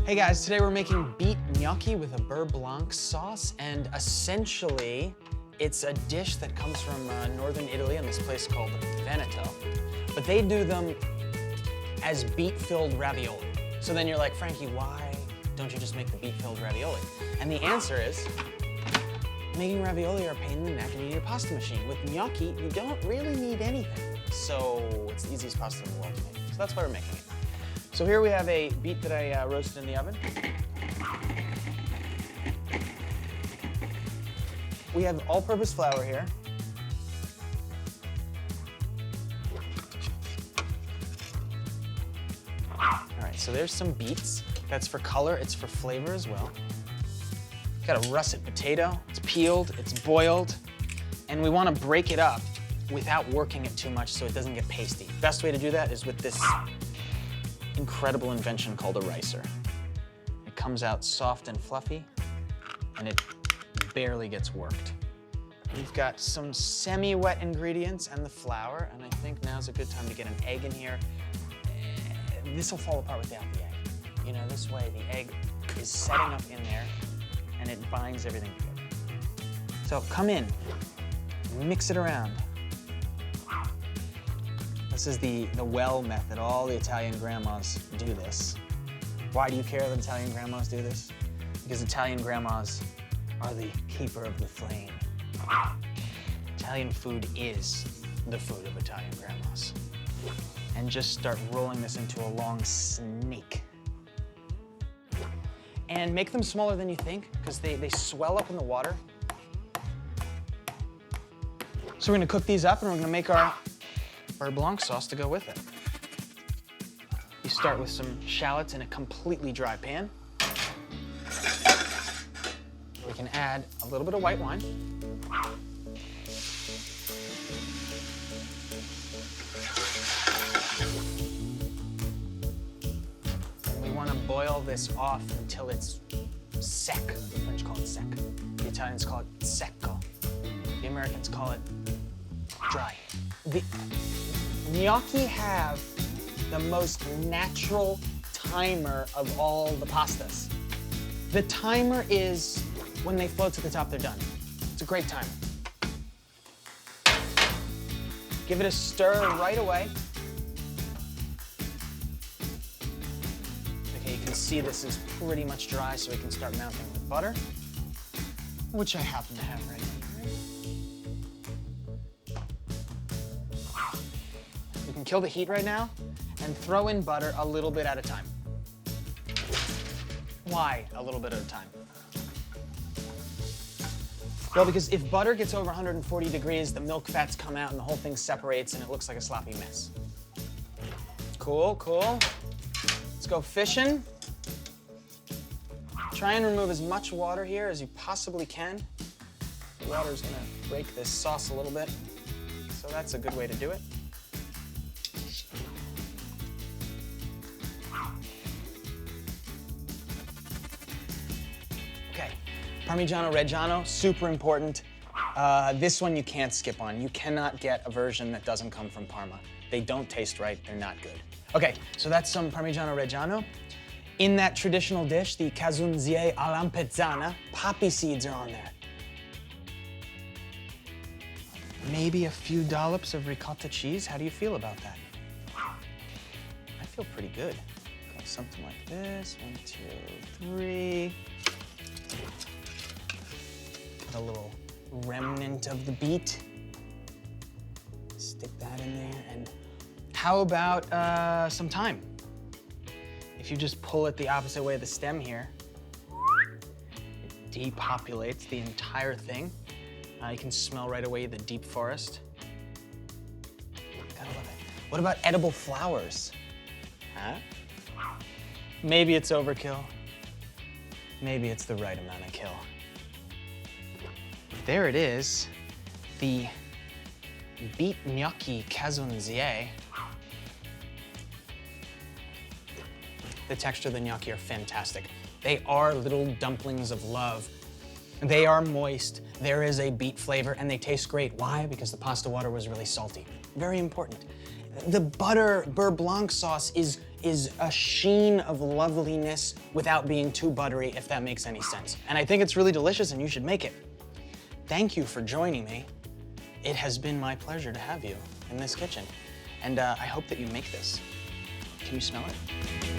Hey guys, today we're making beet gnocchi with a beurre blanc sauce, and essentially it's a dish that comes from northern Italy in this place called Veneto. But they do them as beet-filled ravioli. So then you're like, Frankie, why don't you just make the beet-filled ravioli? And the answer is, making ravioli are a pain in the neck and you need a pasta machine. With gnocchi, you don't really need anything. So it's the easiest pasta in the world to make. So that's why we're making it. So here we have a beet that I roasted in the oven. We have all-purpose flour here. All right, so there's some beets. That's for color, it's for flavor as well. Got a russet potato. It's peeled, it's boiled, and we want to break it up without working it too much so it doesn't get pasty. Best way to do that is with this incredible invention called a ricer. It comes out soft and fluffy, and it barely gets worked. We've got some semi-wet ingredients and the flour, and I think now's a good time to get an egg in here. This will fall apart without the egg. You know, this way the egg is setting up in there, and it binds everything together. So come in, mix it around. This is the well method. All the Italian grandmas do this. Why do you care that Italian grandmas do this? Because Italian grandmas are the keeper of the flame. Italian food is the food of Italian grandmas. And just start rolling this into a long snake. And make them smaller than you think, because they swell up in the water. So we're gonna cook these up and we're gonna make our beurre blanc sauce to go with it. You start with some shallots in a completely dry pan. We can add a little bit of white wine. And we want to boil this off until it's sec. The French call it sec. The Italians call it secco. The Americans call it dry. The gnocchi have the most natural timer of all the pastas. The timer is when they float to the top, they're done. It's a great timer. Give it a stir right away. Okay, you can see this is pretty much dry, so we can start mounting with butter, which I happen to have right here. You can kill the heat right now and throw in butter a little bit at a time. Why a little bit at a time? Well, because if butter gets over 140 degrees, the milk fats come out and the whole thing separates and it looks like a sloppy mess. Cool, cool. Let's go fishing. Try and remove as much water here as you possibly can. The water's gonna break this sauce a little bit, so that's a good way to do it. Okay, Parmigiano Reggiano, super important. This one you can't skip on. You cannot get a version that doesn't come from Parma. They don't taste right, they're not good. Okay, so that's some Parmigiano Reggiano. In that traditional dish, the calzone all'ampezana, poppy seeds are on there. Maybe a few dollops of ricotta cheese. How do you feel about that? I feel pretty good. Go something like this. 1, 2, 3. Put a little remnant of the beet. Stick that in there. And how about some thyme? If you just pull it the opposite way of the stem here, it depopulates the entire thing. You can smell right away the deep forest. Gotta love it. What about edible flowers? Huh? Maybe it's overkill. Maybe it's the right amount of kill. There it is, the beet gnocchi calzone. The texture of the gnocchi are fantastic. They are little dumplings of love. They are moist, there is a beet flavor, and they taste great. Why? Because the pasta water was really salty. Very important. The butter beurre blanc sauce is a sheen of loveliness without being too buttery, if that makes any sense. And I think it's really delicious and you should make it. Thank you for joining me. It has been my pleasure to have you in this kitchen. And I hope that you make this. Can you smell it?